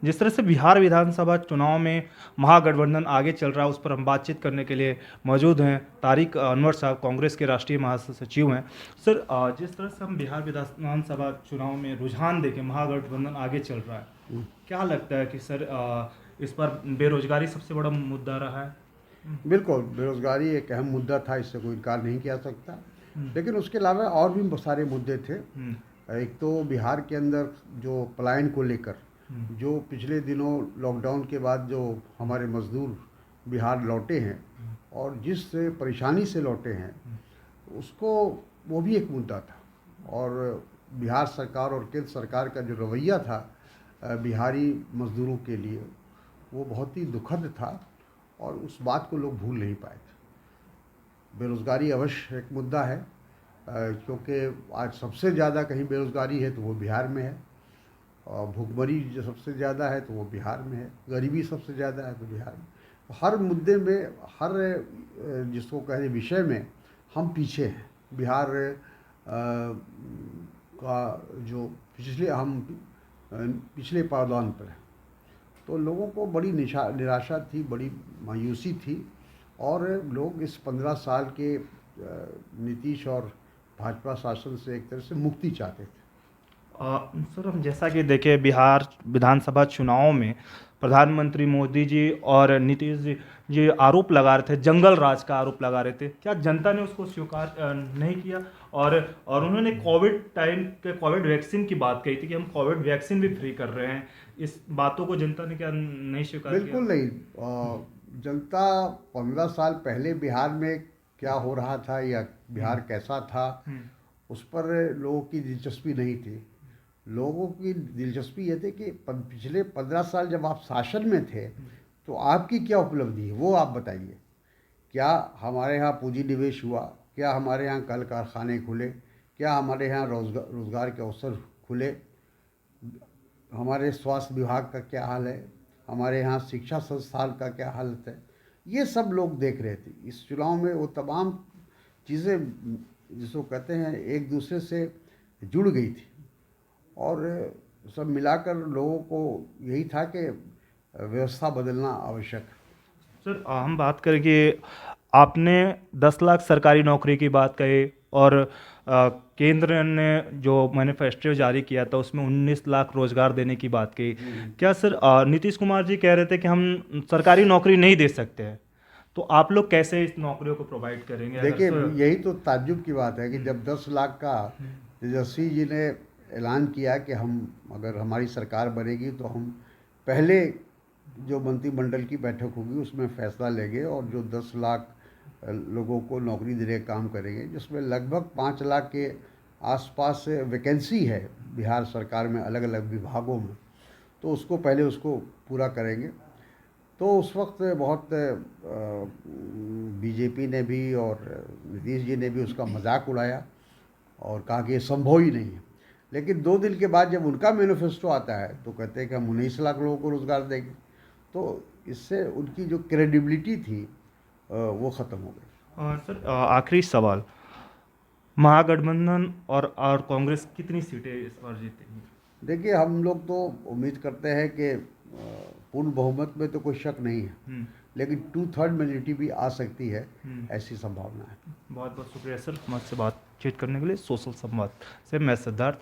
जिस तरह से बिहार विधानसभा चुनाव में महागठबंधन आगे चल रहा है, उस पर हम बातचीत करने के लिए मौजूद हैं। तारिक अनवर साहब कांग्रेस के राष्ट्रीय महासचिव हैं। सर, जिस तरह से हम बिहार विधानसभा चुनाव में रुझान देखें, महागठबंधन आगे चल रहा है, क्या लगता है कि सर इस पर बेरोजगारी सबसे बड़ा मुद्दा रहा है? बिल्कुल, बेरोज़गारी एक अहम मुद्दा था, इससे कोई इनकार नहीं किया सकता। हम्म, लेकिन उसके अलावा और भी बहुत सारे मुद्दे थे। हम्म, एक तो बिहार के अंदर जो पलायन को लेकर, हम्म, जो पिछले दिनों लॉकडाउन के बाद जो हमारे मज़दूर बिहार लौटे हैं और जिस परेशानी से लौटे हैं, उसको वो भी एक मुद्दा था। और बिहार सरकार और केंद्र सरकार का जो रवैया था बिहारी मज़दूरों के लिए, वो बहुत ही दुखद था और उस बात को लोग भूल नहीं पाए थे। बेरोज़गारी अवश्य एक मुद्दा है, क्योंकि आज सबसे ज़्यादा कहीं बेरोज़गारी है तो वो बिहार में है, और भुखमरी जो सबसे ज़्यादा है तो वो बिहार में है, गरीबी सबसे ज़्यादा है तो बिहार में। हर मुद्दे में, हर जिसको कहें विषय में हम पीछे हैं। बिहार का जो पिछले पायदान पर है, तो लोगों को बड़ी निराशा थी, बड़ी मायूसी थी। और लोग इस 15 साल के नीतीश और भाजपा शासन से एक तरह से मुक्ति चाहते थे। सर, हम जैसा कि देखें, बिहार विधानसभा चुनाव में प्रधानमंत्री मोदी जी और नीतीश जी आरोप लगा रहे थे, जंगल राज का आरोप लगा रहे थे। क्या जनता ने उसको स्वीकार नहीं किया? और उन्होंने कोविड टाइम के कोविड वैक्सीन की बात कही थी कि हम कोविड वैक्सीन भी फ्री कर रहे हैं। इस बातों को जनता ने क्या नहीं स्वीकार किया? बिल्कुल नहीं। जनता 15 साल पहले बिहार में क्या हो रहा था या बिहार कैसा था, हम्म, उस पर लोगों की दिलचस्पी नहीं थी। लोगों की दिलचस्पी ये थी कि पिछले 15 साल जब आप शासन में थे तो आपकी क्या उपलब्धि है, वो आप बताइए। क्या हमारे यहाँ पूंजी निवेश हुआ? क्या हमारे यहाँ कल कारखाने खुले? क्या हमारे यहाँ रोज़गार के अवसर खुले? हमारे स्वास्थ्य विभाग का क्या हाल है? हमारे यहाँ शिक्षा संस्थान का क्या हालत है? ये सब लोग देख रहे थे। इस चुनाव में वो तमाम चीज़ें, जिसको कहते हैं, एक दूसरे से जुड़ गई थी। और सब मिलाकर लोगों को यही था कि व्यवस्था बदलना आवश्यक है। सर, हम बात करें कि आपने 10 लाख सरकारी नौकरी की बात कही, और केंद्र ने जो मैनिफेस्टो जारी किया था उसमें 19 लाख रोजगार देने की बात कही। क्या सर, नीतीश कुमार जी कह रहे थे कि हम सरकारी नौकरी नहीं दे सकते हैं, तो आप लोग कैसे इस नौकरियों को प्रोवाइड करेंगे अगर देखिए, सर? यही तो ताज्जुब की बात है कि जब 10 लाख का तेजस्वी जी ने ऐलान किया कि हम, अगर हमारी सरकार बनेगी तो हम पहले जो मंत्रिमंडल की बैठक होगी उसमें फैसला लेंगे और जो 10 लाख लोगों को नौकरी देने का काम करेंगे, जिसमें लगभग 5 लाख के आसपास वैकेंसी है बिहार सरकार में अलग अलग विभागों में, तो उसको पहले उसको पूरा करेंगे। तो उस वक्त बहुत बीजेपी ने भी और नीतीश जी ने भी उसका मजाक उड़ाया और कहा कि ये संभव ही नहीं है। लेकिन 2 दिन के बाद जब उनका मैनिफेस्टो आता है तो कहते हैं कि हम 19 लाख लोगों को रोज़गार देंगे। तो इससे उनकी जो क्रेडिबिलिटी थी वो ख़त्म हो गई। और सर, आखिरी सवाल, महागठबंधन और कांग्रेस कितनी सीटें इस बार जीतेंगी? देखिए, हम लोग तो उम्मीद करते हैं कि पूर्ण बहुमत में तो कोई शक नहीं है, हम्म, लेकिन 2/3 मेजोरिटी भी आ सकती है, हम्म। ऐसी संभावना है। बहुत बहुत शुक्रिया सर, हमारे से बातचीत करने के लिए। सोशल संवाद से मैं सिद्धार्थ।